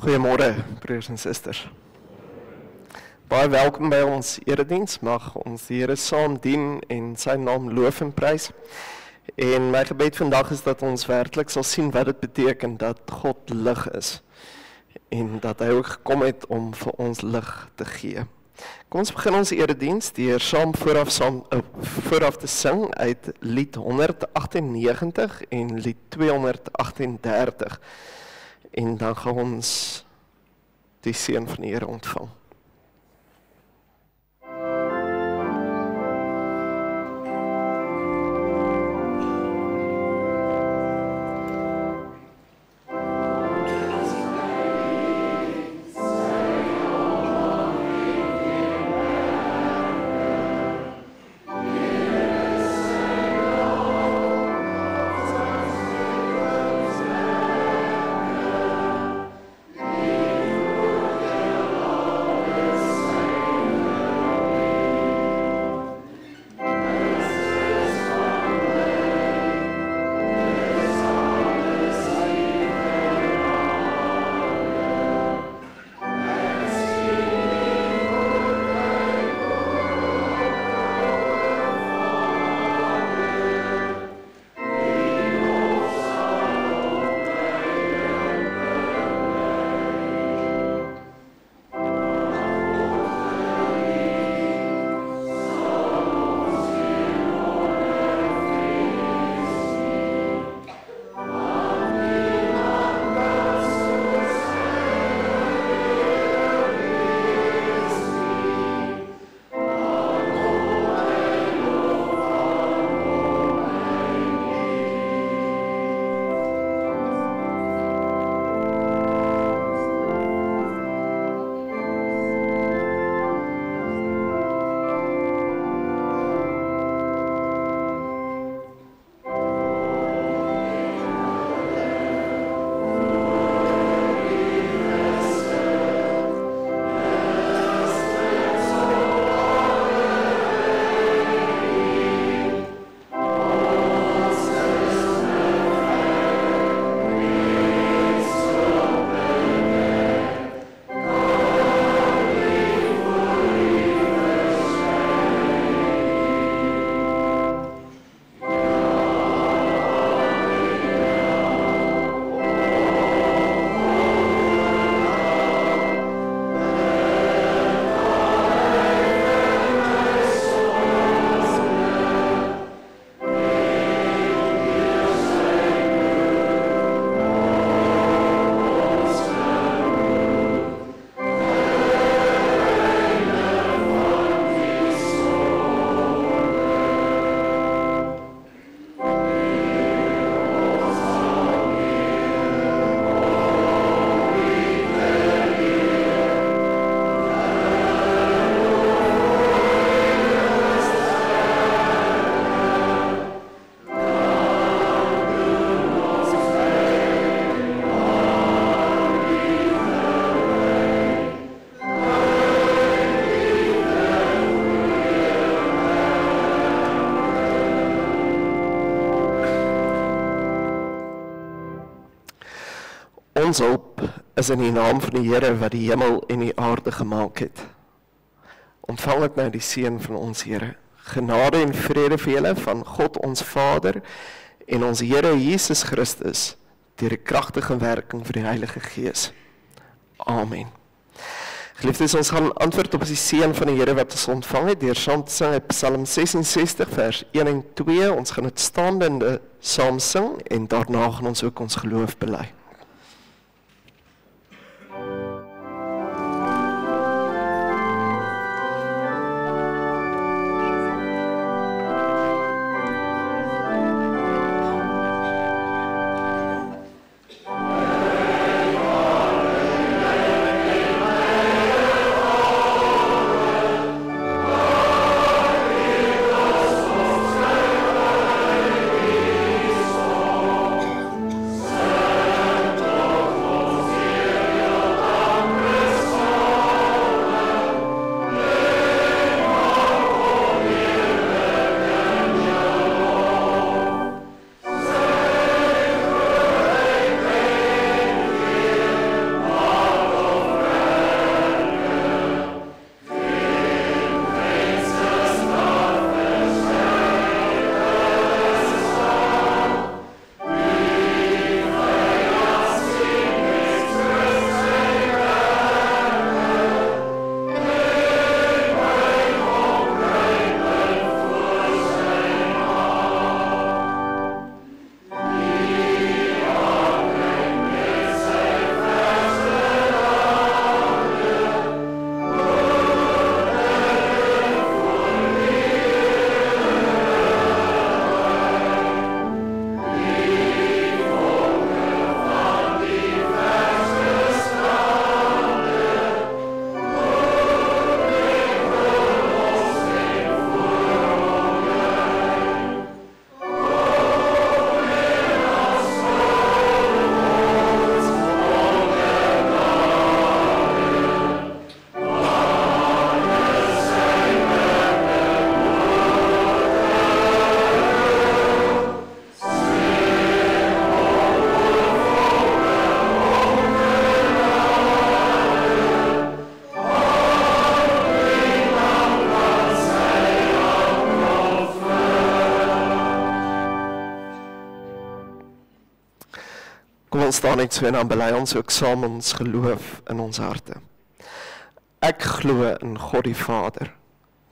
Goeiemôre, broers en susters. Baie welkom by ons erediens. Mag ons die Here saam dien en sy naam loof en prys. En my gebed vandag is dat ons werklik sal sien wat dit beteken dat God lig is. En dat hy ook gekom het om vir ons lig te gee. Kom ons begin ons erediens deur saam vooraf te sing uit lied 198 en lied 238. En dan gaan ons die seën van die Here ontvang. Ons hulp is in die naam van die Here wat die hemel en die aarde gemaak het. Ontvang ek nou die seën van ons Here. Genade en vrede vir julle van God ons Vader en ons Here Jesus Christus deur die kragtige werking van die Heilige Gees. Amen. Geliefdes, ons gaan antwoord op die seën van die Here wat ons ontvang het deur saam te sing uit Psalm 66 vers 1 en 2. Ons gaan dit staande saam sing en daarna gaan ons ook ons geloof bely. Amen. Kom ons staan net so en dan bely ons ook saam ons geloof in ons harte. Ek glo in God die Vader,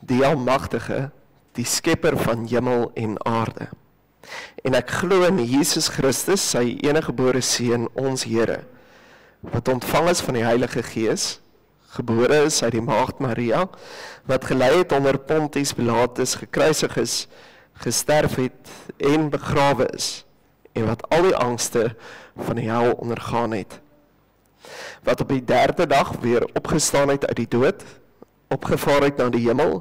die Almagtige, die skepper van hemel en aarde. En ek glo in Jesus Christus, sy eniggebore Seun, ons Here, wat ontvang is van die Heilige Gees, gebore is uit die Maagd Maria, wat gelei het onder Pontius Pilatus, gekruisig is, gesterf het en begrawe is, en wat al die angste van die hel ondergaan het. Wat op die 3de dag weer opgestaan het uit die dood, opgevaar het na die hemel,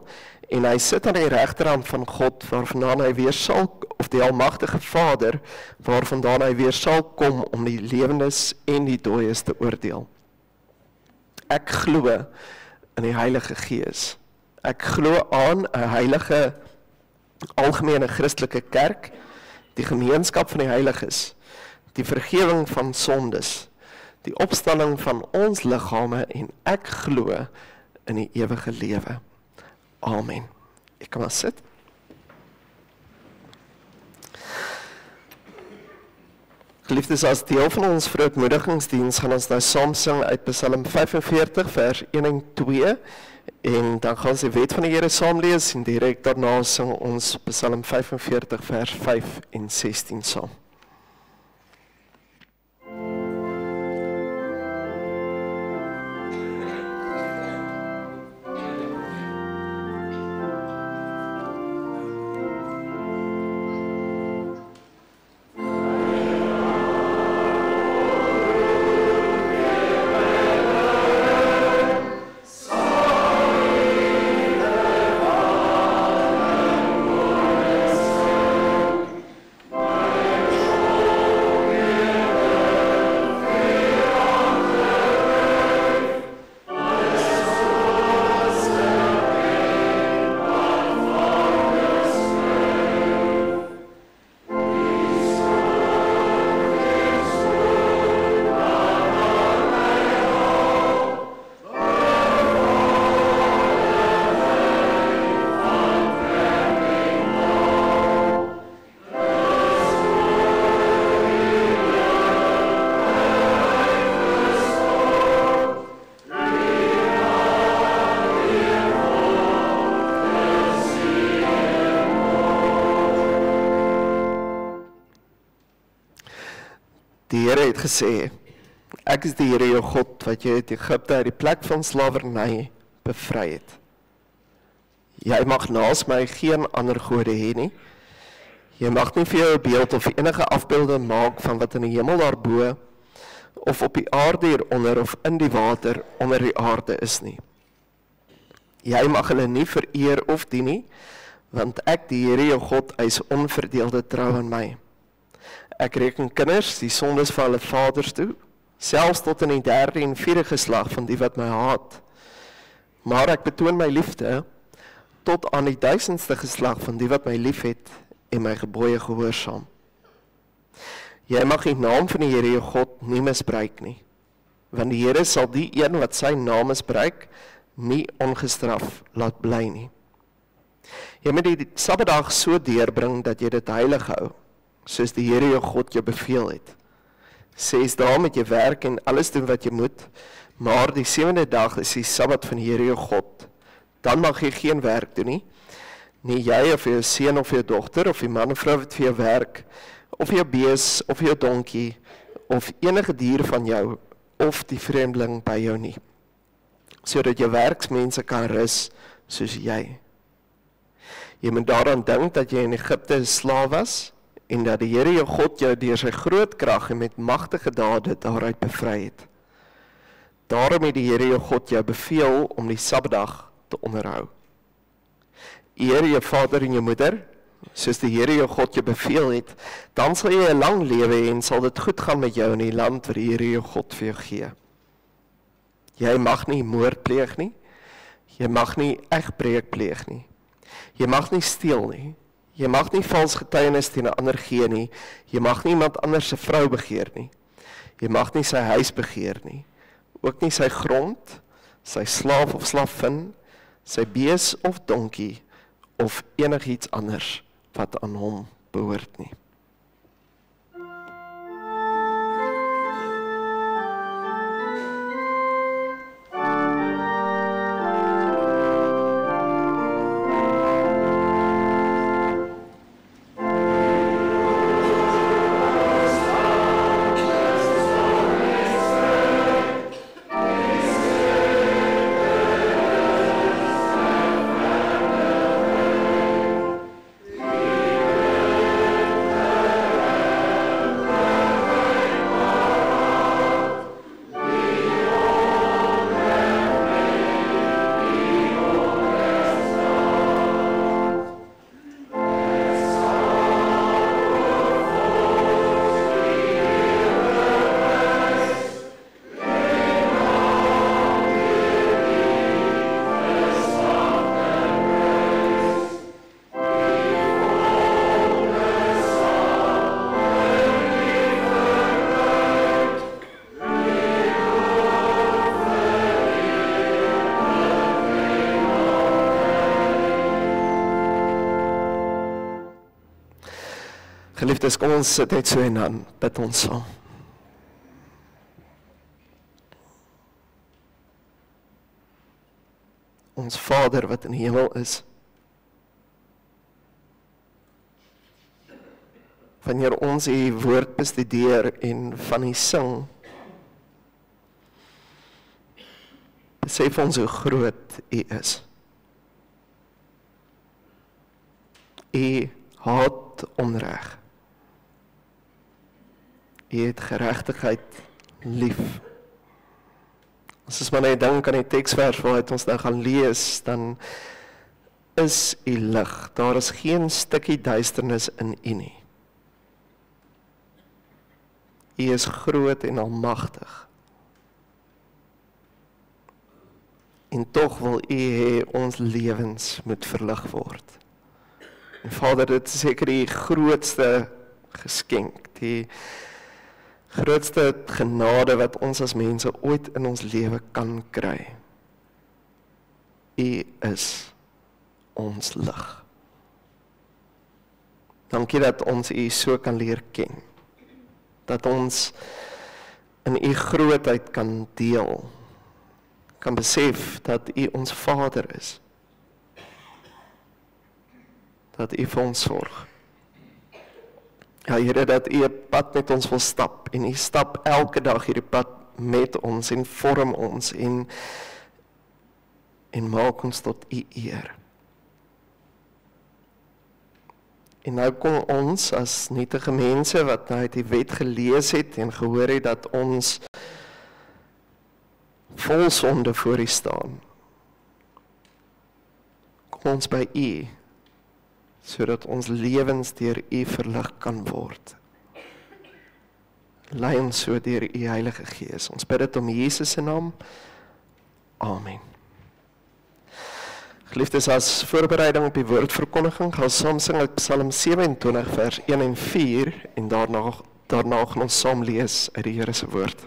en hy sit aan die regterhand van God, waarvandaan hy weer sal, of die Almagtige Vader, waarvandaan hy weer sal kom om die lewendes en die dooies te oordeel. Ek glo in die Heilige Gees. Ek glo aan 'n heilige, algemene Christelike kerk, die gemeenskap van die heiliges, die vergewing van sondes, die opstanding van ons liggame en ek glo in die ewige lewe. Amen. Ek kan maar sit. Geliefdes, as deel van ons verootmoedigingsdiens gaan ons nou saam sing uit Psalm 45 vers 1 en 2 en dan gaan ons die wet van die Here saam lees en direk daarna sing ons Psalm 45 vers 5 en 16 saam. Die Here het gesê, ek is die Here jou God, wat jy uit Egipte uit die plek van slawerny bevry het. Jy mag naas my geen ander gode hê nie. Jy mag nie vir jou 'n beeld of enige afbeelding maak van wat in die hemel daarbo, of op die aarde hieronder, of in die water onder die aarde is nie. Jy mag hulle nie vereer of dien nie, want ek, die Here jou God, eis onverdeelde trou aan my. Ek reken kinders die sondes van hulle vaders toe, selfs tot in die 3de en 4de geslag van die wat my haat. Maar ek betoon my liefde tot aan die 1000ste geslag van die wat my liefhet en my gebooie gehoorsaam. Jy mag die naam van die Here jou God nie misbruik nie, want die Here sal die een wat sy naam misbruik nie ongestraf laat bly nie. Jy moet die Sabbatdag so deurbring dat jy dit heilig hou, soos die Here jou God jou beveel het. 6 dae moet jy werk en alles doen wat jy moet, maar die 7de dag is die Sabbat van die Here jou God. Dan mag jy geen werk doen nie, nie jy of jou seun of jou dogter, of die man of vrou wat vir jou werk, of jou bees, of jou donkie, of enige dier van jou, of die vreemdeling by jou nie, sodat jou werksmense kan rus soos jy. Jy moet daaraan dink dat jy in Egipte 'n slaaf was, en dat die Here jou God jou deur sy groot krag en met magtige dade daaruit bevry het. Daarom het die Here jou God jou beveel om die Sabbatdag te onderhou. Eer jou vader en jou moeder, soos die Here jou God jou beveel het, dan sal jy 'n lang lewe hê en sal dit goed gaan met jou in die land wat die Here jou God vir jou gee. Jy mag nie moord pleeg nie, jy mag nie egbreek pleeg nie, jy mag nie steel nie, jy mag nie vals getuienis teen 'n ander gee nie, jy mag nie iemand anders se vrou begeer nie, jy mag nie sy huis begeer nie, ook nie sy grond, sy slaaf of slavin, sy bees of donkie, of enigiets anders wat aan hom behoort nie. Geliefdes, kom ons sit net so en dan bid ons saam. Ons Vader wat in die hemel is, wanneer ons U woord bestudeer en van U sing, besef ons hoe groot U is. U haat onreg. U het geregtigheid lief. As ons maar net dink aan die teksvers waaruit ons nou gaan lees, dan is U lig. Daar is geen stukkie duisternis in U nie. U is groot en almagtig. En tog wil U hê ons lewens moet verlig word. En Vader, dit is seker die grootste geskenk, die grootste genade wat ons as mense ooit in ons lewe kan kry. U is ons lig. Dankie dat ons U so kan leer ken. Dat ons in U grootheid kan deel. Kan besef dat U ons Vader is. Dat U vir ons sorg. Ja, Here, dat U 'n pad met ons wil stap, en U stap elke dag hierdie pad met ons, en vorm ons, en maak ons tot U eer. En nou kom ons as nietige mense, wat nou uit die wet gelees het, en gehoor het dat ons vol sonde voor U staan. Kom ons by U, sodat ons lewens deur U verlig kan word. Lei ons so deur U Heilige Gees. Ons bid dit om Jesus se naam. Amen. Geliefdes, as voorbereiding op die woordverkondiging, gaan saam sing uit Psalm 27 vers 1 en 4 en daarna gaan ons saam lees uit die Here se woord.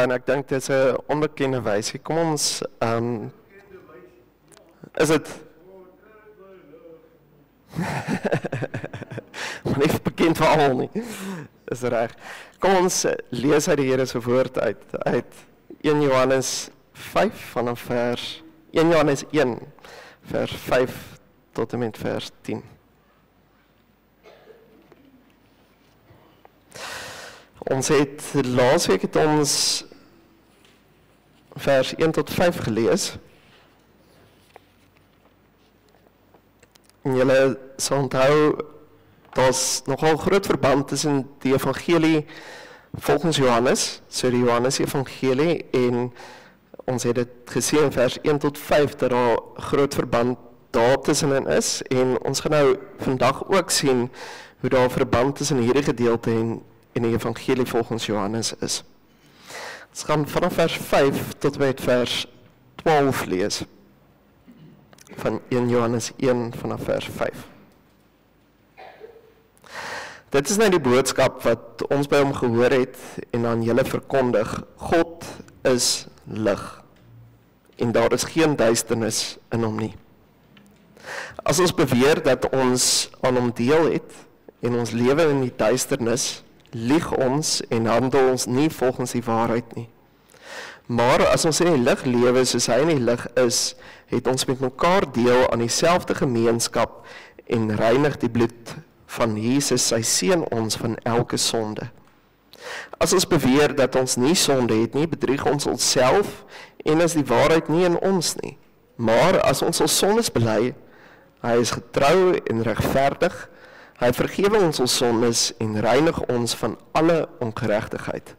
En ek dink dit is 'n onbekende wysie. Kom ons, is dit? Maar nie bekend vir almal nie. Is reg. Kom ons lees uit die Here se woord uit 1 Johannes 5 vanaf vers 1 Johannes 1 vers 5 tot en met vers 10. Ons het laasweek het ons vers 1 tot 5 gelees. En julle sal onthou, daar's nogal groot verband tussen die evangelie volgens Johannes, so die Johannes evangelie, en ons het dit gesien in vers 1 tot 5, dat daar groot verband daar tussenin is, en ons gaan nou vandag ook sien, hoe daar verband tussen hierdie gedeelte en die evangelie volgens Johannes is. Ons gaan vanaf vers 5 tot met vers 12 lees, van 1 Johannes 1 vanaf vers 5. Dit is nou die boodskap wat ons by hom gehoor het en aan julle verkondig. God is lig en daar is geen duisternis in hom nie. As ons beweer dat ons aan hom deel het en ons lewe in die duisternis, lieg ons en handel ons nie volgens die waarheid nie. Maar as ons in die lig lewe soos hy in die lig is, het ons met mekaar deel aan dieselfde gemeenskap en reinig die bloed van Jesus, sy seun, ons van elke sonde. As ons beweer dat ons nie sonde het nie, bedrieg ons onsself en is die waarheid nie in ons nie. Maar as ons sondes bely, hy is getrou en regverdig, hy vergewe ons sondes en reinig ons van alle ongeregtigheid.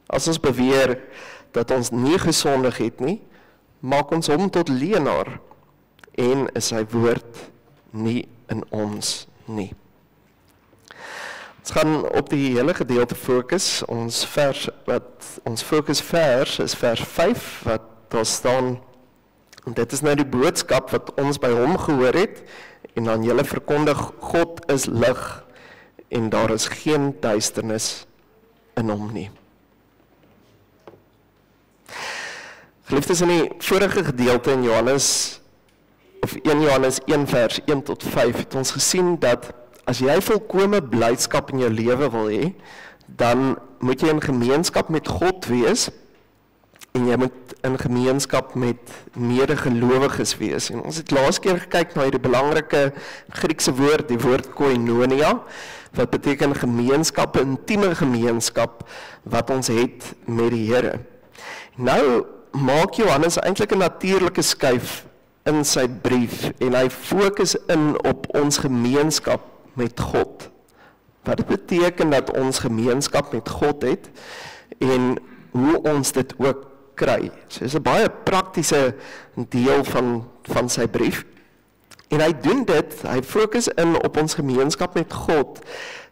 As ons beweer dat ons nie gesondig het nie, maak ons hom tot leienaar en is sy woord nie in ons nie. Ons gaan op die hele gedeelte fokus. Ons fokusvers is vers 5 wat daar staan. En dit is nou die boodskap wat ons by hom gehoor het en aan julle verkondig, God is lig en daar is geen duisternis in hom nie. Geliefdes, in die vorige gedeelte in Johannes, of 1 Johannes 1 vers 1 tot 5, het ons gesien dat as jy volkome blydskap in jou lewe wil hê, dan moet jy in gemeenskap met God wees, en jy moet in gemeenskap met medegelowiges wees. En ons het laas keer gekyk na die belangrike Griekse woord, die woord koinonia, wat beteken gemeenskap, intieme gemeenskap, wat ons het met die Here. Nou maak Johannes eintlik 'n natuurlike skuif in sy brief, en hy fokus in op ons gemeenskap met God. Wat dit beteken dat ons gemeenskap met God het, en hoe ons dit ook kry. So dit is 'n baie praktiese deel van sy brief. En hy doen dit, hy fokus in op ons gemeenskap met God,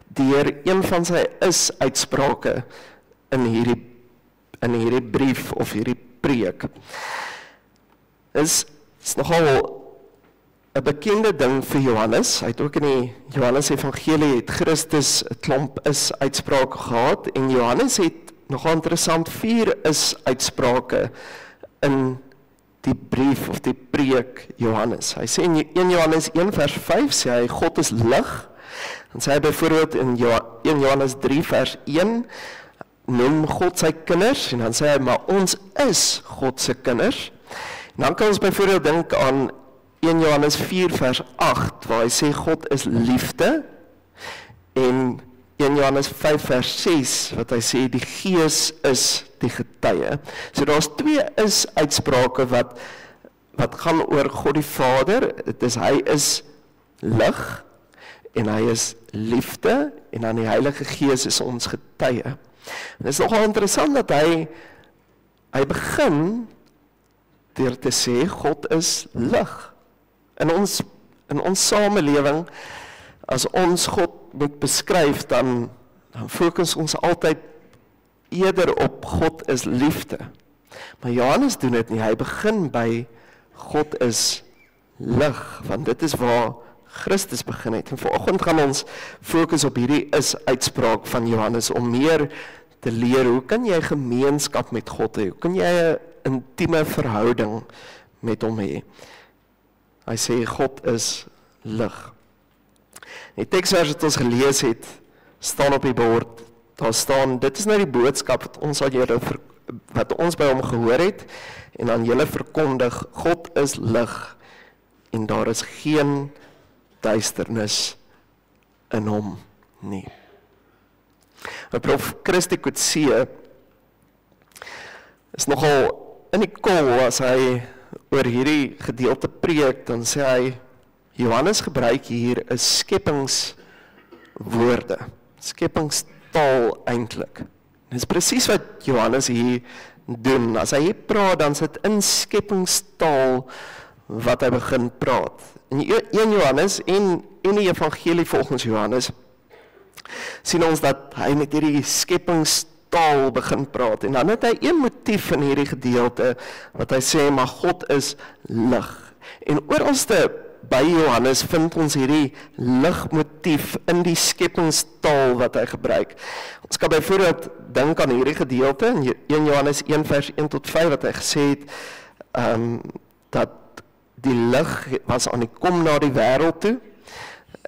deur een van sy is-uitsprake in hierdie brief of hierdie preek. Is nogal 'n bekende ding vir Johannes. Hy het ook in die Johannes Evangelie het Christus 'n klomp is-uitsprake gehad, en Johannes het nogal interessant 4 is-uitsprake in die brief of die preek Johannes. Hy sê in 1 Johannes 1 vers 5 sê hy God is lig. Dan sê hy byvoorbeeld in 1 Johannes 3 vers 1 noem God sy kinders, en dan sê hy maar ons is God se kinders. En dan kan ons byvoorbeeld dink aan 1 Johannes 4 vers 8 waar hy sê God is liefde, en 1 Johannes 5 vers 6 wat hy sê die Gees is die getuie. So daar's 2 is-uitsprake wat gaan oor God die Vader. Dit is hy is lig en hy is liefde, en dan die Heilige Gees is ons getuie. En dit is nogal interessant dat hy begin deur te sê God is lig. In ons samelewing, as ons God moet beskryf, dan fokus ons altyd eerder op God is liefde. Maar Johannes doen dit nie, hy begin by God is lig, want dit is waar Christus begin het. En vanoggend gaan ons fokus op hierdie is-uitspraak van Johannes, om meer te leer, hoe kan jy gemeenskap met God hê? Hoe kan jy 'n intieme verhouding met hom hê? Hy sê God is lig. Die teksvers wat ons gelees het, staan op die bord. Daar staan, dit is nou die boodskap wat ons by hom gehoor het, en aan julle verkondig, God is lig, en daar is geen duisternis in hom nie. Prof. Christie Coetzee, is nogal in die kol as hy oor hierdie gedeelte preek, dan sê hy, Johannes gebruik hier 'n skepingswoorde, skepingstaal eintlik. Dis presies wat Johannes hier doen. As hy hier praat, dan sit in skepingstaal wat hy begin praat. In 1 Johannes en die evangelie volgens Johannes sien ons dat hy met hierdie skepingstaal begin praat. En dan het hy een motief in hierdie gedeelte wat hy sê, maar God is lig. En oralste by Johannes vind ons hierdie ligmotief in die skepingstaal wat hy gebruik. Ons kan byvoorbeeld dink aan hierdie gedeelte in 1 Johannes 1 vers 1 tot 5 wat hy gesê het dat die lig was aan die kom na die wêreld toe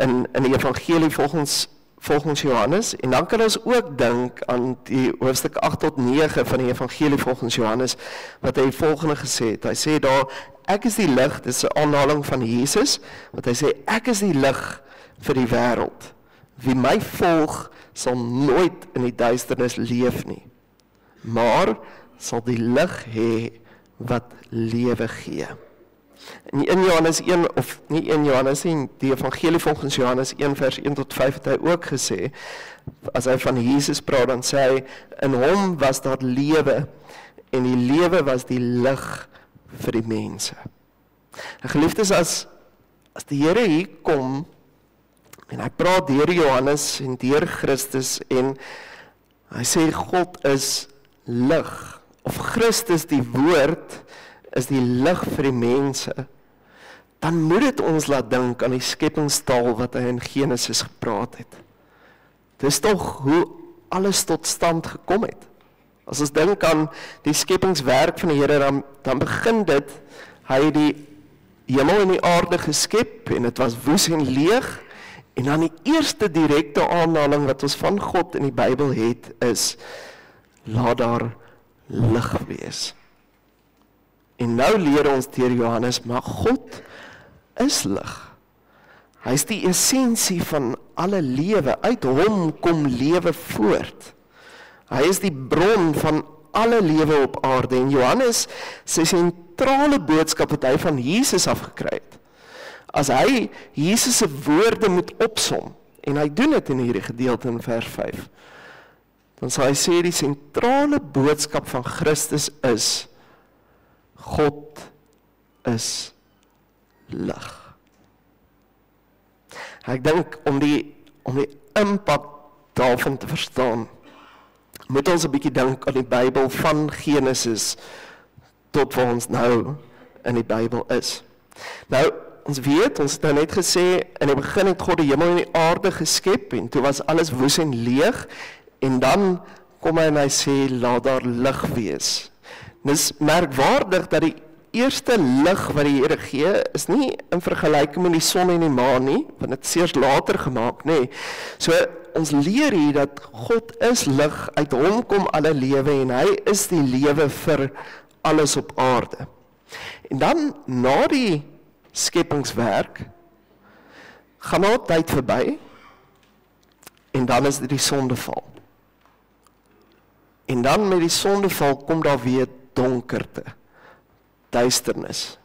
in die evangelie volgens Johannes, en dan kan ons ook dink aan die hoofstuk 8 tot 9 van die evangelie volgens Johannes wat hy volgende gesê het. Hy sê daar, ek is die lig, dit is 'n aanhaling van Jesus, wat hy sê, ek is die lig vir die wêreld. Wie my volg, sal nooit in die duisternis leef nie, maar sal die lig hê wat lewe gee. In 1 Johannes 1, of nie 1 Johannes nie, die evangelie volgens Johannes 1 vers 1 tot 5 het hy ook gesê, as hy van Jesus praat, dan sê hy, in hom was daar lewe, en die lewe was die lig vir die mense. En geliefdes, as die Here hier kom, en hy praat deur Johannes en deur Christus, en hy sê God is lig, of Christus die woord is die lig vir die mense, dan moet dit ons laat dink aan die skepingstaal wat hy in Genesis gepraat het. Dis tog hoe alles tot stand gekom het. As ons dink aan die skepingswerk van die Here, dan begin dit, hy het die hemel en die aarde geskep, en dit was woes en leeg, en dan die eerste direkte aanhaling wat ons van God in die Bybel het, is, laat daar lig wees. En nou leer ons deur Johannes, maar God is lig. Hy is die essensie van alle lewe, uit hom kom lewe voort. Hy is die bron van alle lewe op aarde, en Johannes sy sentrale boodskap wat hy van Jesus afgekry het. As hy Jesus se woorde moet opsom, en hy doen dit in hierdie gedeelte in vers 5, dan sal hy sê die sentrale boodskap van Christus is, God is lig. Ek dink om die impak daarvan te verstaan, moet ons 'n bietjie dink aan die Bybel van Genesis tot waar ons nou in die Bybel is. Nou, ons weet, ons het nou net gesê, in die begin het God die hemel en die aarde geskep, en toe was alles woes en leeg, en dan kom hy en hy sê, laat daar lig wees. Dis merkwaardig dat die eerste lig wat die Here gee, is nie in vergelyking met die son en die maan nie, want dit is eers later gemaak, nee. So, ons leer hier dat God is lig, uit hom kom alle lewe, en hy is die lewe vir alles op aarde. En dan, na die skepingswerk, gaan nou tyd verby, en dan is dit die sondeval. En dan met die sondeval kom daar weer donkerte, duisternis.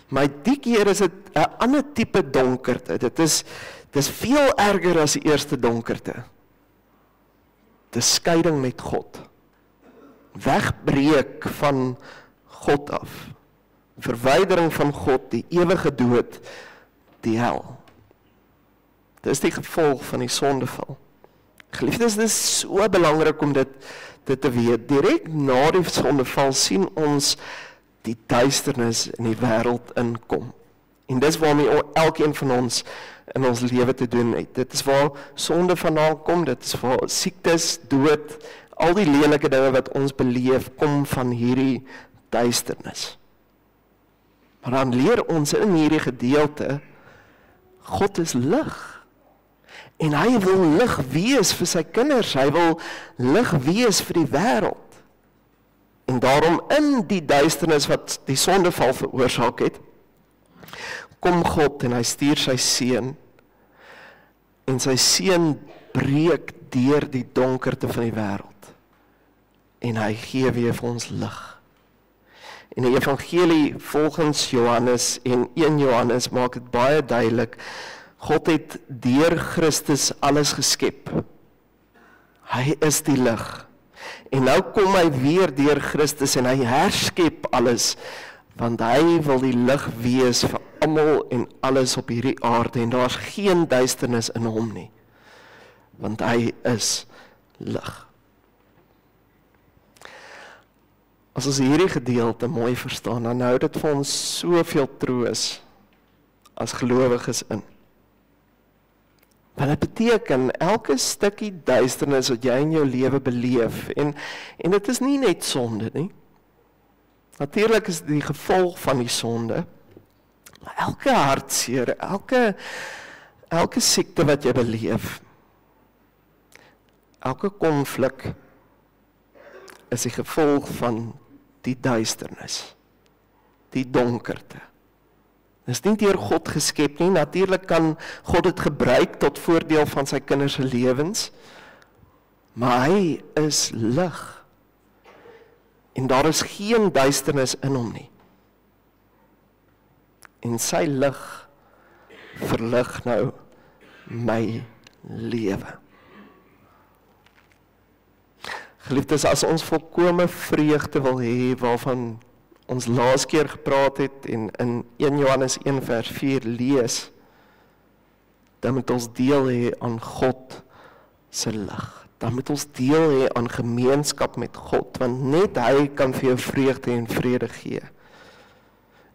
Maar die keer is dit 'n ander tipe donkerte. Dit is veel erger as die eerste donkerte. Dis skeiding met God. Wegbreek van God af. Verwydering van God, die ewige dood, die hel. Dis die gevolg van die sondeval. Geliefdes, dit is so belangrik om dit te weet. Direk na die sondeval sien ons die duisternis in die wêreld inkom. En dis waarmee elkeen van ons in ons lewe te doen het. Dit is waar sonde vandaan kom, dit is waar siektes, dood, al die lelike dinge wat ons beleef, kom van hierdie duisternis. Maar dan leer ons in hierdie gedeelte, God is lig. En hy wil lig wees vir sy kinders, hy wil lig wees vir die wêreld. En daarom in die duisternis wat die sondeval veroorsaak het, kom God en hy stuur sy seun, en sy seun breek deur die donkerte van die wêreld. en hy gee weer vir ons lig. En die evangelie volgens Johannes en 1 Johannes maak dit baie duidelik, God het deur Christus alles geskep. Hy is die lig. En nou kom hy weer deur Christus en hy herskep alles, want hy wil die lig wees vir almal en alles op hierdie aarde, en daar's geen duisternis in hom nie, want hy is lig. As ons hierdie gedeelte mooi verstaan, dan hou dit vir ons soveel troos as gelowiges in. Want dit beteken, elke stukkie duisternis wat jy in jou lewe beleef, en dit is nie net sonde nie. Natuurlik is dit die gevolg van die sonde, maar elke hartseer, elke siekte wat jy beleef, elke konflik, is die gevolg van die duisternis, die donkerte. Dit is nie deur God geskep nie, natuurlik kan God dit gebruik tot voordeel van sy kinders se lewens, maar hy is lig, en daar is geen duisternis in hom nie. En sy lig verlig nou my lewe. Geliefdes, as ons volkome vreugde wil hê, waarvan ons laas keer gepraat het en in 1 Johannes 1 vers 4 lees, dan moet ons deel hê aan God se lig. Dan moet ons deel hê aan gemeenskap met God, want net hy kan vir jou vreugde en vrede gee.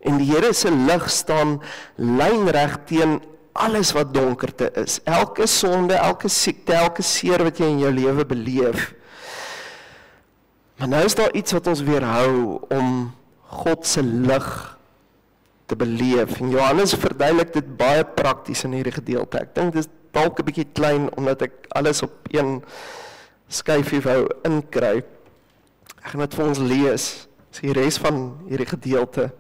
En die Here se lig staan lynreg teen alles wat donkerte is. Elke sonde, elke siekte, elke seer wat jy in jou lewe beleef. Maar nou is daar iets wat ons weerhou om God se lig te beleef. En Johannes verduidelik dit baie prakties in hierdie gedeelte. Ek dink dit is dalk 'n bietjie klein, omdat ek alles op een skyfie wou inkry. Ek gaan dit vir ons lees, dis die res van hierdie gedeelte.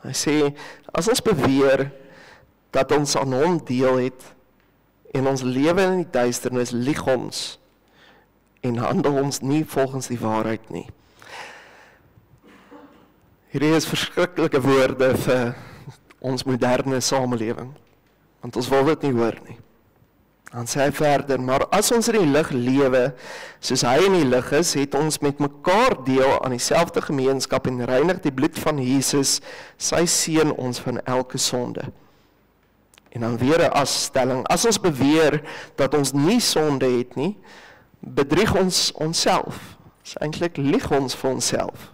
Hy sê, as ons beweer dat ons aan hom deel het, en ons lewe in die duisternis, lieg ons, en handel ons nie volgens die waarheid nie. Hierdie is verskriklike woorde vir ons moderne samelewing, want ons wil dit nie hoor nie. Dan sê hy verder, maar as ons in die lig lewe, soos hy in die lig is, het ons met mekaar deel aan dieselfde gemeenskap en reinig die bloed van Jesus, sy seun, ons van elke sonde. En dan weer 'n asstelling, as ons beweer dat ons nie sonde het nie, bedrieg ons onsself. Dis eintlik lieg ons vir onsself.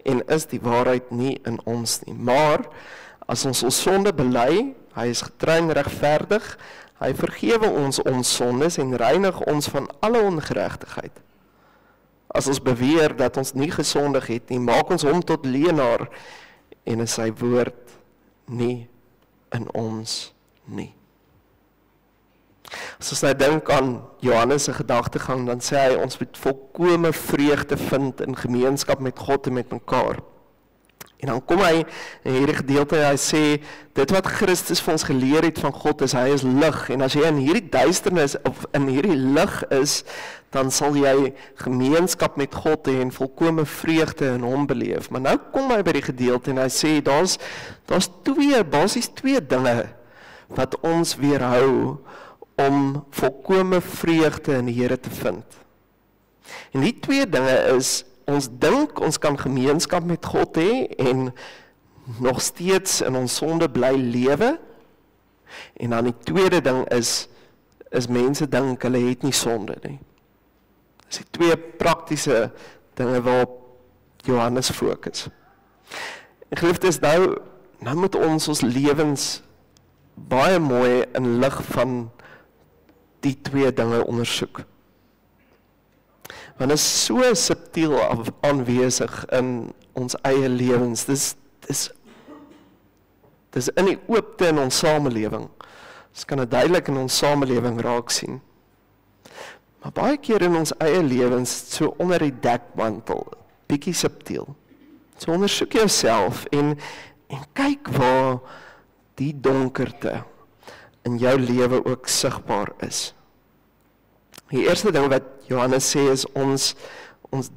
En is die waarheid nie in ons nie. Maar as ons sonde bely, hy is getrou en regverdig, hy vergewe ons sondes en reinig ons van alle ongeregtigheid. As ons beweer dat ons nie gesondig het nie, maak ons hom tot leienaar en is sy woord nie in ons nie. As ons nou dink aan Johannes se gedagtegang, dan sê hy, ons moet volkome vreugde vind in gemeenskap met God en met mekaar. En dan kom hy in hierdie gedeelte, hy sê, dit wat Christus vir ons geleer het van God is, hy is lig, en as jy in hierdie duisternis, of in hierdie lig is, dan sal jy gemeenskap met God hê en volkome vreugde in hom beleef. Maar nou kom hy by die gedeelte en hy sê, daar's basies twee dinge, wat ons weerhou, om volkome vreugde in die Here te vind. En die twee dinge is, ons dink ons kan gemeenskap met God hê en nog steeds in ons sonde bly lewe. En dan die tweede ding is mense dink hulle het nie sonde nie. Dis die twee praktiese dinge waarop Johannes fokus. En geliefdes, nou moet ons lewens baie mooi in lig van die twee dinge ondersoek. Want dit is so subtiel aanwesig in ons eie lewens. Dis in die oopte in ons samelewing. Ons kan dit duidelik in ons samelewing raak sien. Maar baie keer in ons eie lewens, so onder die dekmantel, bietjie subtiel. So ondersoek jouself en kyk waar die donkerte in jou lewe ook sigbaar is. Die eerste ding wat Johannes sê is ons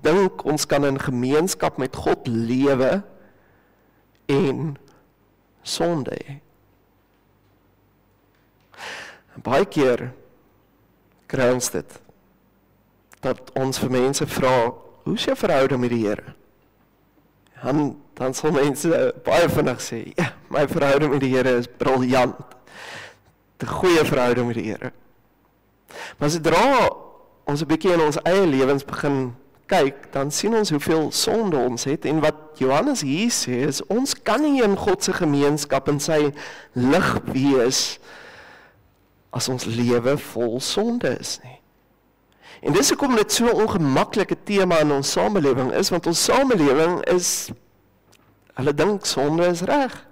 dink ons kan in gemeenskap met God lewe en sonde hê. Baie keer kry ons dit, dat ons vir mense vra, hoe is jou verhouding met die Here? Dan sal mense baie vinnig sê, ja, my verhouding met die Here is briljant. 'n goeie verhouding met die Here. Maar sodra ons 'n bietjie in ons eie lewens begin kyk, dan sien ons hoeveel sonde ons het, en wat Johannes hier sê is, ons kan nie in God se gemeenskap in sy lig wees, as ons lewe vol sonde is nie. En dis hoekom dit so 'n ongemaklike tema in ons samelewing is, want ons samelewing is, hulle dink sonde is reg.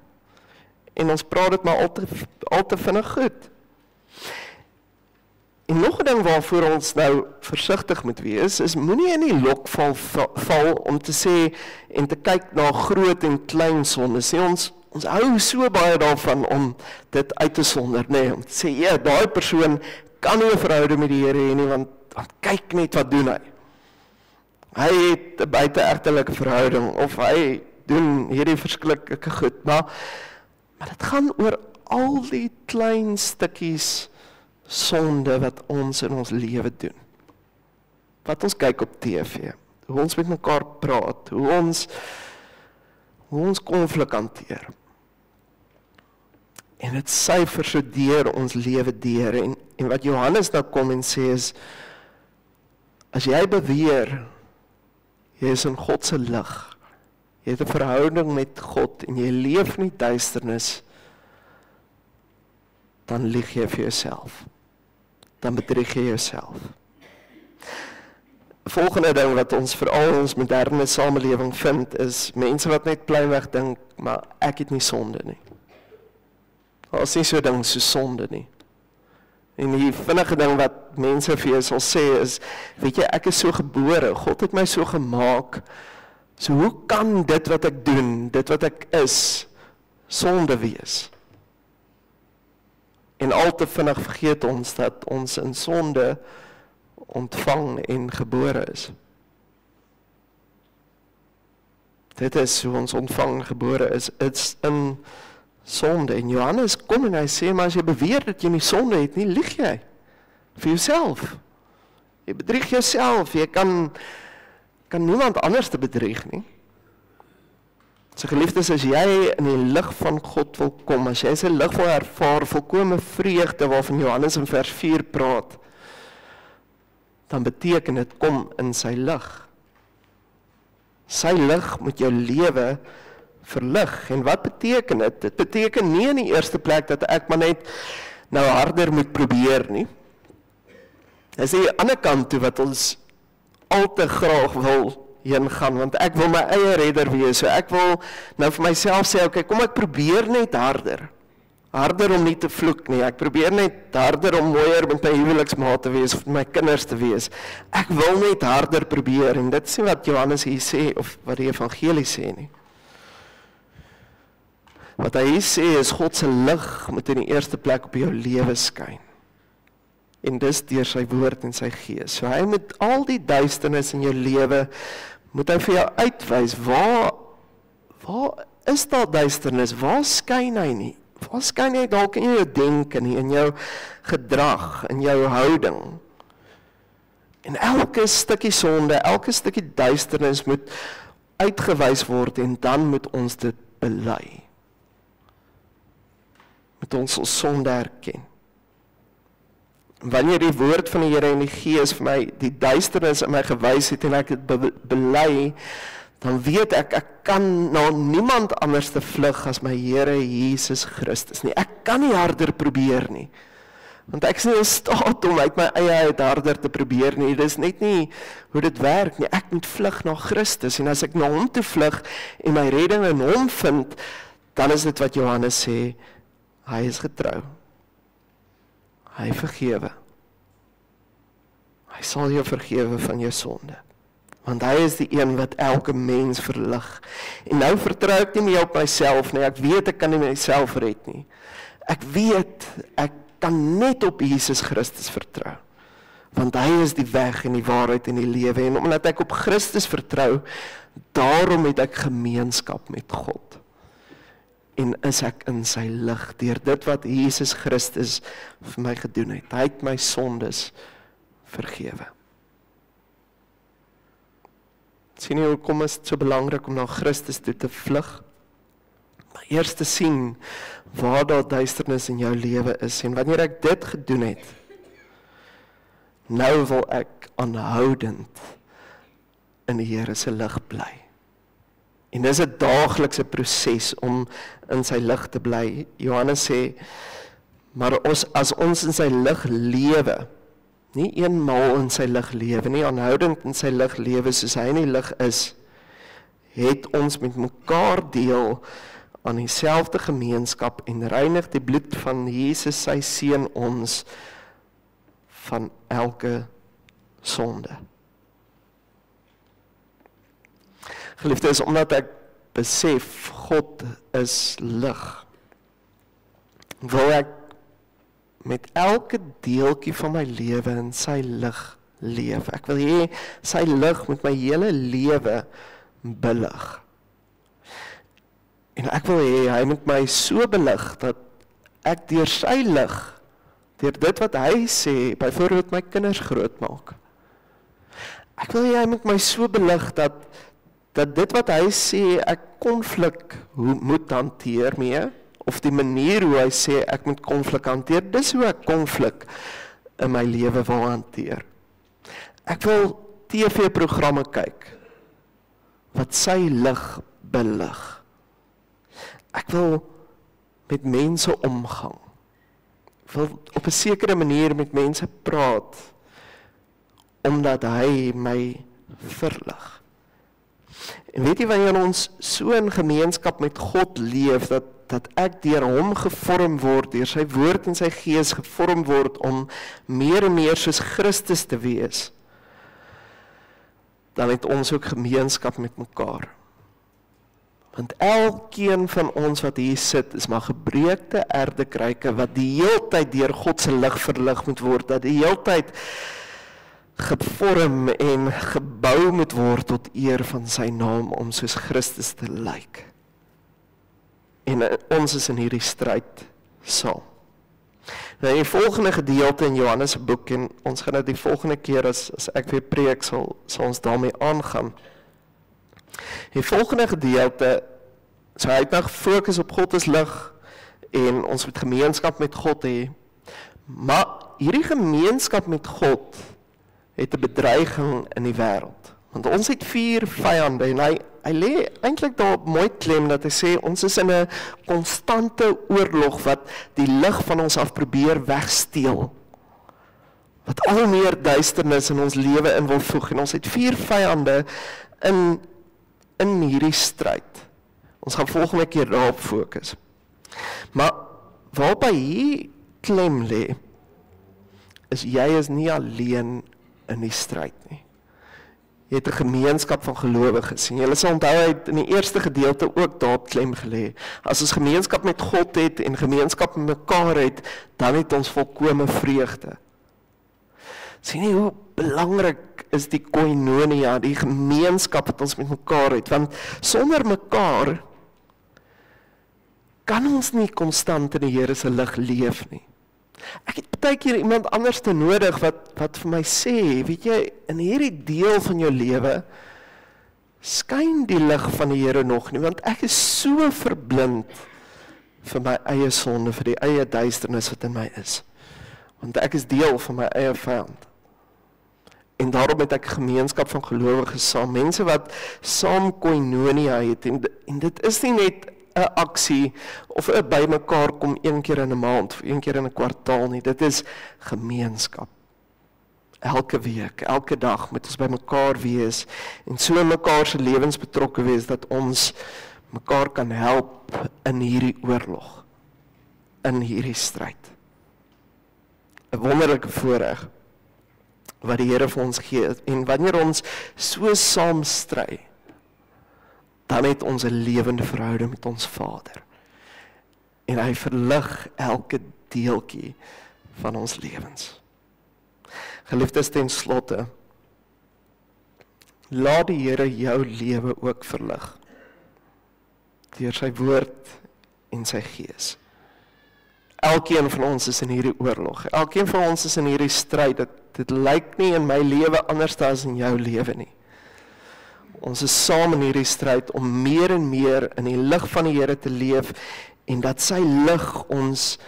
En ons praat dit maar al te vinnig goed. En nog 'n ding waarvoor ons nou versigtig moet wees, is moenie in die lokval val om te sê en te kyk na groot en klein sondes. Ons hou so baie daarvan om dit uit te sonder, om te sê, ja, daai persoon kan nie 'n verhouding met die Here hê nie, want kyk net wat doen hy. Hy het 'n buiteegtelike verhouding, of hy doen hierdie verskriklike goed, maar dit gaan oor al die klein stukkies sonde wat ons in ons lewe doen. Wat ons kyk op TV, hoe ons met mekaar praat, hoe ons konflik hanteer. En dit syfer so deur ons lewe deur, en wat Johannes nou kom en sê is, as jy beweer, jy is in God se lig, jy het 'n verhouding met God, en jy leef in die duisternis, dan lieg jy vir jouself. Dan bedrieg jy jouself. Volgende ding wat ons veral in ons moderne samelewing vind, is mense wat net pleinweg dink, maar ek het nie sonde nie. Daar is nie so 'n ding so sonde nie. En die vinnige ding wat mense vir jou sal sê is, weet jy, ek is so gebore, God het my so gemaak, so hoe kan dit wat ek doen, dit wat ek is, sonde wees? En al te vinnig vergeet ons dat ons in sonde ontvang en gebore is. Dit is hoe ons ontvang en gebore is, it's in sonde. En Johannes kom en hy sê, maar as jy beweer dat jy nie sonde het nie, lieg jy vir jouself. Jy bedrieg jouself, jy kan niemand anders te bedrieg nie. So geliefdes, as jy in die lig van God wil kom, as jy sy lig wil ervaar, volkome vreugde waarvan Johannes in vers 4 praat, dan beteken dit kom in sy lig. Sy lig moet jou lewe verlig. En wat beteken dit? Dit beteken nie in die eerste plek dat ek maar net nou harder moet probeer nie. Dis die ander kant toe wat ons al te graag wil heen gaan, want ek wil my eie redder wees, so ek wil nou vir myself sê, okay, kom ek probeer net harder om nie te vloek nie, ek probeer net harder om mooier met my huweliksmaat te wees, of my kinders te wees, ek wil net harder probeer, en dit is nie wat Johannes hier sê, of wat die evangelie sê nie. Wat hy hier sê is, God se lig moet in die eerste plek op jou lewe skyn. En dis deur sy woord en sy gees. So hy moet al die duisternis in jou lewe, moet hy vir jou uitwys, waar is daar duisternis, waar skyn hy nie? Waar skyn hy dalk in jou denke nie, in jou gedrag, in jou houding? En elke stukkie sonde, elke stukkie duisternis moet uitgewys word, en dan moet ons dit bely. Moet ons ons sonde erken. Wanneer die woord van die Here en die Gees vir my die duisternis in my gewys het en ek dit bely, dan weet ek kan na niemand anders te vlug as my Here Jesus Christus nie. Ek kan nie harder probeer nie. Want ek is nie in staat om uit my eie uit harder te probeer nie. Dit is net nie hoe dit werk nie. Ek moet vlug na Christus, en as ek na hom toe vlug en my redding in hom vind, dan is dit wat Johannes sê, hy is getrou. Hy vergewe. Hy sal jou vergewe van jou sonde. Want hy is die een wat elke mens verlig. En nou vertrou ek nie meer op myself nie. Ek weet ek kan nie myself red nie. Ek weet ek kan net op Jesus Christus vertrou. Want hy is die weg en die waarheid en die lewe. En omdat ek op Christus vertrou, daarom het ek gemeenskap met God. En is ek in sy lig, deur dit wat Jesus Christus vir my gedoen het. Hy het my sondes vergewe. Sien jy hoekom is dit so belangrik om na Christus toe te vlug? Maar eers te sien waar daar duisternis in jou lewe is. En wanneer ek dit gedoen het, nou wil ek aanhoudend in die Here se lig bly. En dis 'n daaglikse proses om in sy lig te bly. Johannes sê, maar as ons in sy lig lewe, nie eenmaal in sy lig lewe, nie aanhoudend in sy lig lewe soos hy in die lig is, het ons met mekaar deel aan dieselfde gemeenskap en reinig die bloed van Jesus sy seun ons van elke sonde. Geliefdes, omdat ek besef God is lig, wil ek met elke deeltjie van my lewe in sy lig leef. Ek wil hê sy lig met my hele lewe belig. En ek wil hê hy moet my so belig dat ek deur sy lig, deur dit wat hy sê, byvoorbeeld my kinders grootmaak. Ek wil hê hy moet my so belig dat dit wat hy sê ek konflik moet hanteer mee, of die manier hoe hy sê ek moet konflik hanteer, dis hoe ek konflik in my lewe wil hanteer. Ek wil TV-programme kyk wat sy lig belig. Ek wil met mense omgang. Ek wil op 'n sekere manier met mense praat omdat hy my verlig. En weet jy, wanneer ons so in gemeenskap met God leef, dat ek deur hom gevorm word, deur sy woord en sy gees gevorm word om meer en meer soos Christus te wees, dan het ons ook gemeenskap met mekaar. Want elkeen van ons wat hier sit, is maar gebreekte erdekruike wat die heeltyd deur God se lig verlig moet word, dat die heeltyd gevorm en gebou moet word tot eer van sy naam om soos Christus te lyk. En ons is in hierdie stryd saam. Nou die volgende gedeelte in Johannes se boek, en ons gaan dit die volgende keer as ek weer preek, sal ons daarmee aangaan. Die volgende gedeelte, so hy het nou gefokus op God is lig en ons moet gemeenskap met God hê. Maar hierdie gemeenskap met God het 'n bedreiging in die wêreld. Want ons het 4 vyande en hy lê eintlik daarop mooi klem dat hy sê ons is in 'n konstante oorlog wat die lig van ons af probeer wegsteel. Wat al meer duisternis in ons lewe in wil voeg en ons het 4 vyande in hierdie stryd. Ons gaan volgende keer daarop fokus. Maar waarby hier klem lê, is jy is nie alleen in die stryd nie. Jy het 'n gemeenskap van gelowiges. En julle sal onthou hy het in die eerste gedeelte ook daarop klem gelê. As ons gemeenskap met God het en gemeenskap met mekaar het, dan het ons volkome vreugde. Sien jy hoe belangrik is die koinonia, die gemeenskap wat ons met mekaar het, want sonder mekaar kan ons nie konstant in die Here se lig leef nie. Ek het baie keer iemand anders te nodig wat vir my sê, weet jy, in hierdie deel van jou lewe skyn die lig van die Here nog nie, want ek is so verblind vir my eie sonde, vir die eie duisternis wat in my is. Want ek is deel van my eie vyand. En daarom het ek gemeenskap van gelowiges saam, mense wat saam koinonia het, en dit is nie net 'n aksie of 'n bymekaar kom 1 keer in 'n maand of 1 keer in 'n kwartaal nie, dit is gemeenskap. Elke week, elke dag moet ons by mekaar wees en so in mekaar se lewens betrokke wees dat ons mekaar kan help in hierdie oorlog, in hierdie stryd. 'n Wonderlike voorreg wat die Here vir ons gee, en wanneer ons so saam stry, dan het ons 'n lewende verhouding met ons Vader. En hy verlig elke deeltjie van ons lewens. Geliefdes, ten slotte, laat die Here jou lewe ook verlig, deur sy woord en sy gees. Elkeen van ons is in hierdie oorlog, elkeen van ons is in hierdie stryd, dit lyk nie in my lewe anders as in jou lewe nie. Ons is saam in hierdie stryd om meer en meer in die lig van die Here te leef, en dat sy lig ons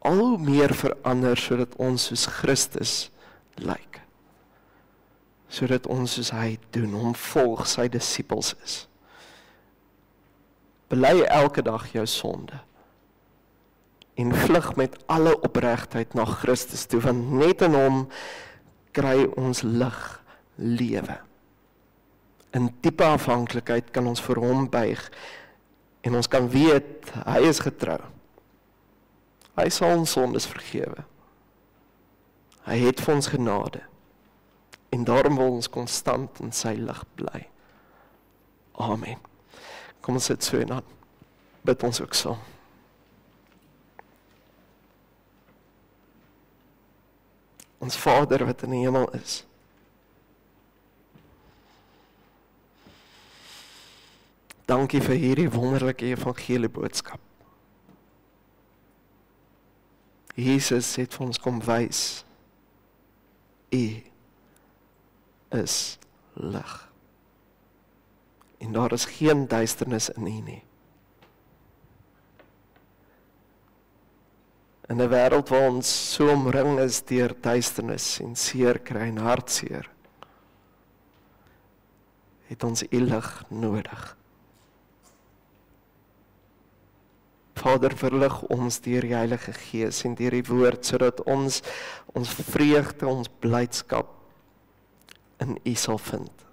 al hoe meer verander, sodat ons soos Christus lyk. Sodat ons soos hy doen, hom volg, sy disippels is. Bely elke dag jou sonde, en vlug met alle opregtheid na Christus toe, want net in hom kry ons lig lewe. In diepe afhanklikheid kan ons vir hom buig, en ons kan weet, hy is getrou. Hy sal ons sondes vergewe. Hy het vir ons genade, en daarom wil ons konstant in sy lig bly. Amen. Kom ons sit so en dan bid ons ook saam. Ons Vader wat in die hemel is, dankie vir hierdie wonderlike evangelie boodskap. Jesus het vir ons kom wys, U is lig. En daar is geen duisternis in U nie. In 'n wêreld waar ons so omring is deur duisternis en seer kry en hartseer, het ons U lig nodig. Vader, verlig ons deur die Heilige Gees en deur die woord, sodat ons vreugde, ons blydskap in U sal vind.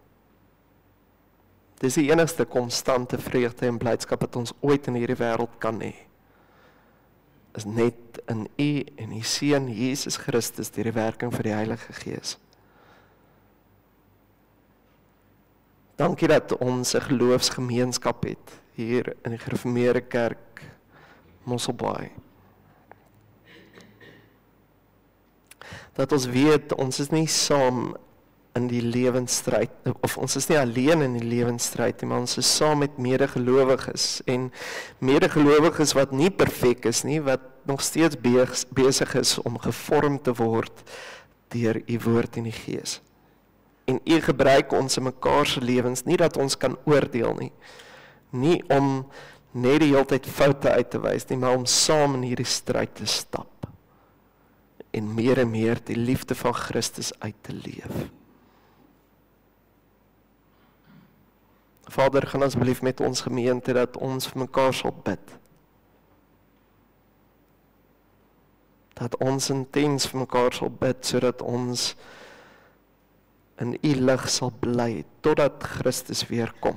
Dis die enigste konstante vreugde en blydskap wat ons ooit in hierdie wêreld kan hê. Is net in U en U Seun Jesus Christus deur die werking van die Heilige Gees. Dankie dat ons 'n geloofsgemeenskap het hier in die Gereformeerde Kerk Mosselbaai. Dat ons weet, ons is nie saam in die lewensstryd, of ons is nie alleen in die lewensstryd nie, maar ons is saam met medegelowiges, en medegelowiges wat nie perfek is nie, wat nog steeds besig is om gevorm te word deur U woord en die Gees. En U gebruik ons in mekaar se lewens, nie dat ons kan oordeel nie, nie om net die hele tyd foute uit te wys nie, maar om saam in hierdie stryd te stap, en meer die liefde van Christus uit te leef. Vader, gaan asseblief met ons gemeente, dat ons vir mekaar sal bid. Dat ons intens vir mekaar sal bid, sodat ons in U lig sal bly, totdat Christus weer kom.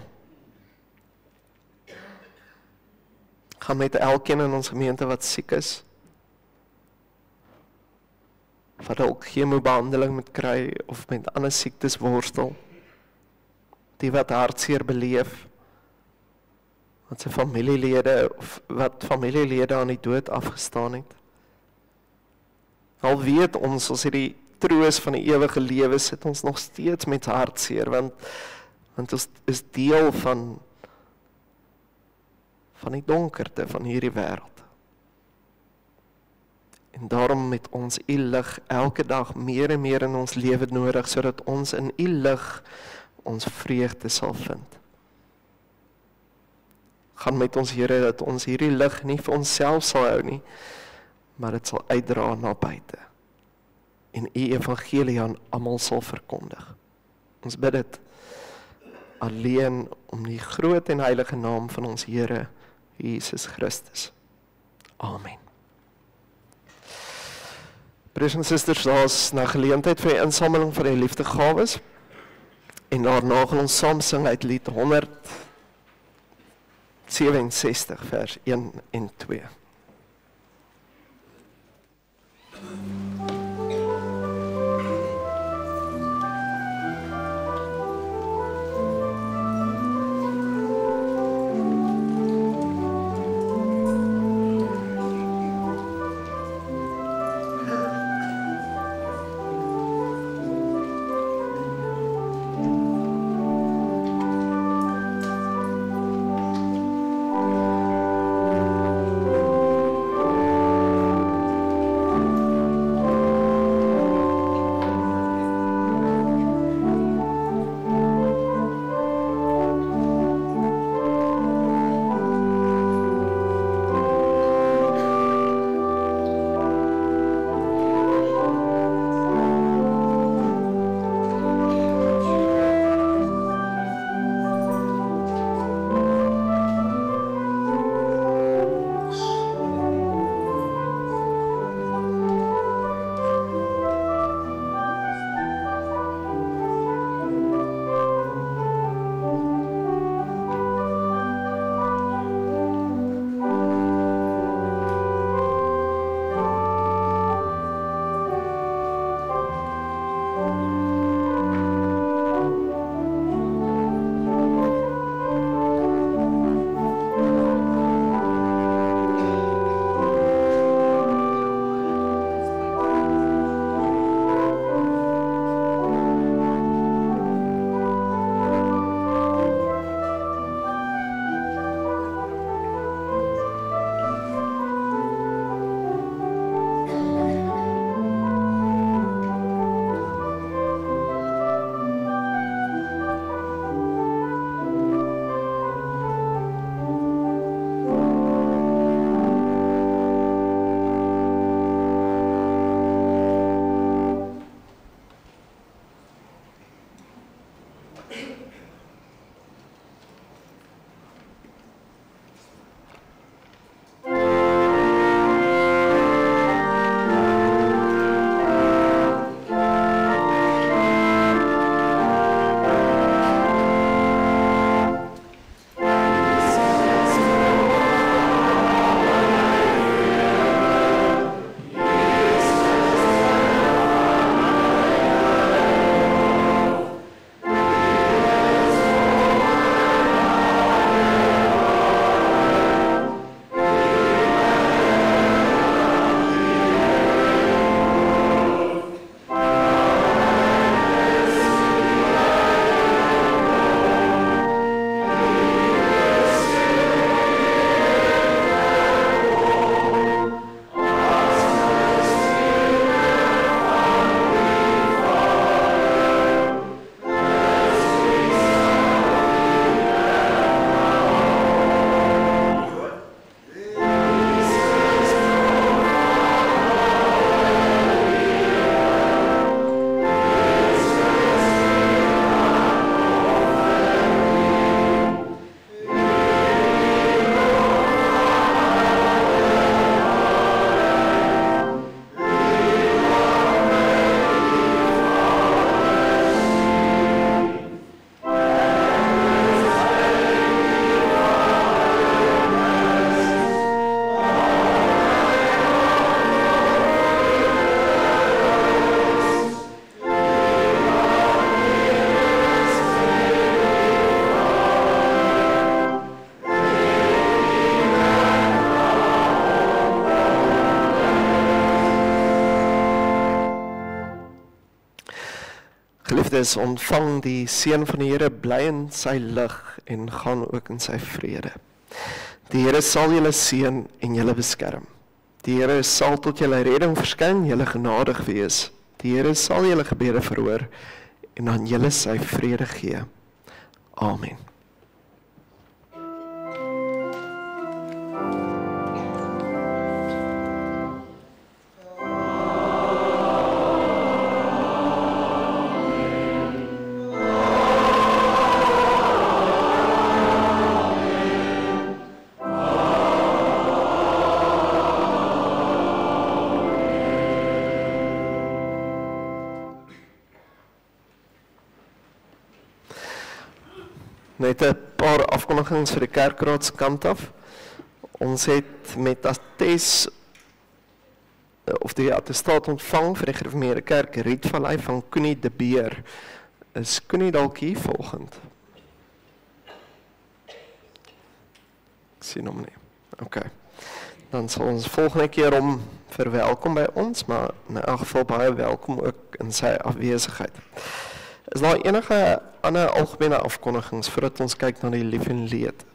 Gaan met elkeen in ons gemeente wat siek is, wat ook chemobehandeling moet kry, of met ander siektes worstel, die wat hartseer beleef, wat sy familielede, of wat familielede aan die dood afgestaan het. Al weet ons, as hierdie troos van die ewige lewe, sit ons nog steeds met hartseer, want ons is deel van die donkerte van hierdie wêreld. En daarom met ons U lig elke dag meer en meer in ons lewe nodig, sodat ons in U lig ons vreugde sal vind. Gaan met ons, Here, dat ons hierdie lig nie vir onsself sal hou nie, maar dit sal uitdra na buite. En U evangelie aan almal sal verkondig. Ons bid dit alleen om die groot en heilige naam van ons Here Jesus Christus. Amen. Broers en susters, daar is nou geleentheid vir die insameling van die liefdegawes, en daarna gaan ons saam sing uit lied 167 vers 1 en 2. geliefdes, ontvang die seën van die Here, bly in sy lig en gaan ook in sy vrede. Die Here sal julle seën en julle beskerm. Die Here sal tot julle redding verskyn, julle genadig wees. Die Here sal julle gebede verhoor en aan julle sy vrede gee. Amen. Net 'n paar afkondigings vir die kerkraad se kant af. Ons het met attest of die attestaat ontvang vir die gereformeerde kerk Rietvallei van Koenie de Beer. Is Koenie dalk hier volgend? Ek sien hom nie. OK. Dan sal ons volgende keer hom verwelkom by ons, maar in elk geval baie welkom ook in sy afwesigheid. Is daar enige ander algemene afkondigings voordat ons kyk na die lief en leed?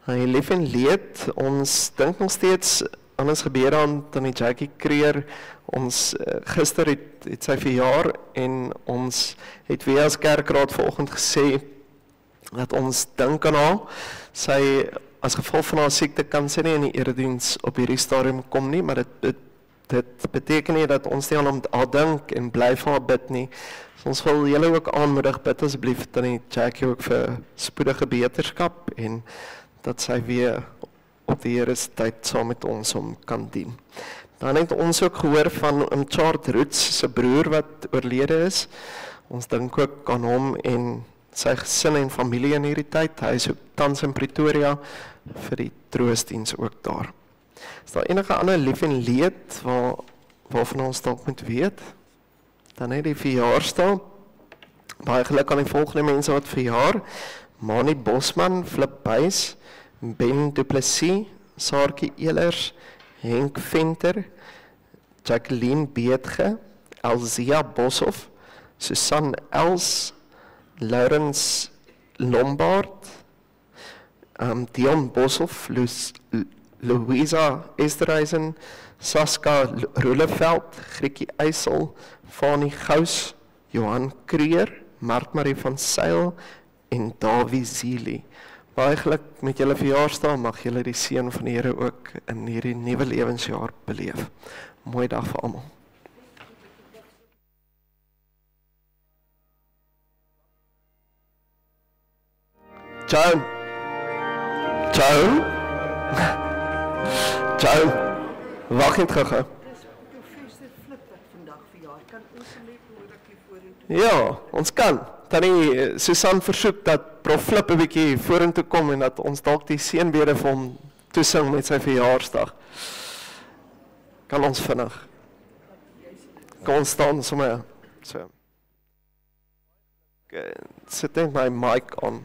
Die lief en leed, ons dink nog steeds aan ons gebeure aan Tannie Jackie Creer. Ons gister het sy verjaar en ons het weer as kerkraad vanoggend gesê dat ons dink aan haar. Sy as gevolg van haar siekte kan sy nie in die erediens op hierdie stadium kom nie, maar dit beteken nie dat ons nie aan haar dink en bly vir haar bid nie. So ons wil julle ook aanmoedig, bid asseblief Tannie Jackie ook vir spoedige beterskap en dat sy weer op die Here se tyd saam met ons kan dien. Dan het ons ook gehoor van Charles Roots se broer wat oorlede is. Ons dink ook aan hom en sy gesin en familie in hierdie tyd. Hy is ook tans in Pretoria vir die troostdiens ook daar. Is daar enige ander lief en leed waarvan ons dalk moet weet? Dan het die verjaarsdag. Baie geluk aan die volgende mense wat verjaar. Mani Bosman, Flip Buys, Ben Du Plessis, Saartjie Elers, Henk Venter, Jacqueline Beetge, Elzia Boshoff, Susan Els, Lawrence Lombard, Dion Boshoff, Louisa Esterhuizen, Saska Roeleveld, Griekie Eysel, Fanie Gous, Johan Kreer, Martmarie van Sail en Davie Zili. Baie geluk met julle verjaarsdag, mag julle die seën van die Here ook in hierdie nuwe lewensjaar beleef. Mooi dag vir almal. Ciao. Ciao. Ciao. Wag net gou. Ja, ons kan. Tannie Susan versoek dat Prof Flip 'n bietjie vorentoe kom en dat ons dalk die seënbede vir hom toesing met sy verjaarsdag. Kan ons vinnig. Kom ons staan sommer so. Sit net my mic aan.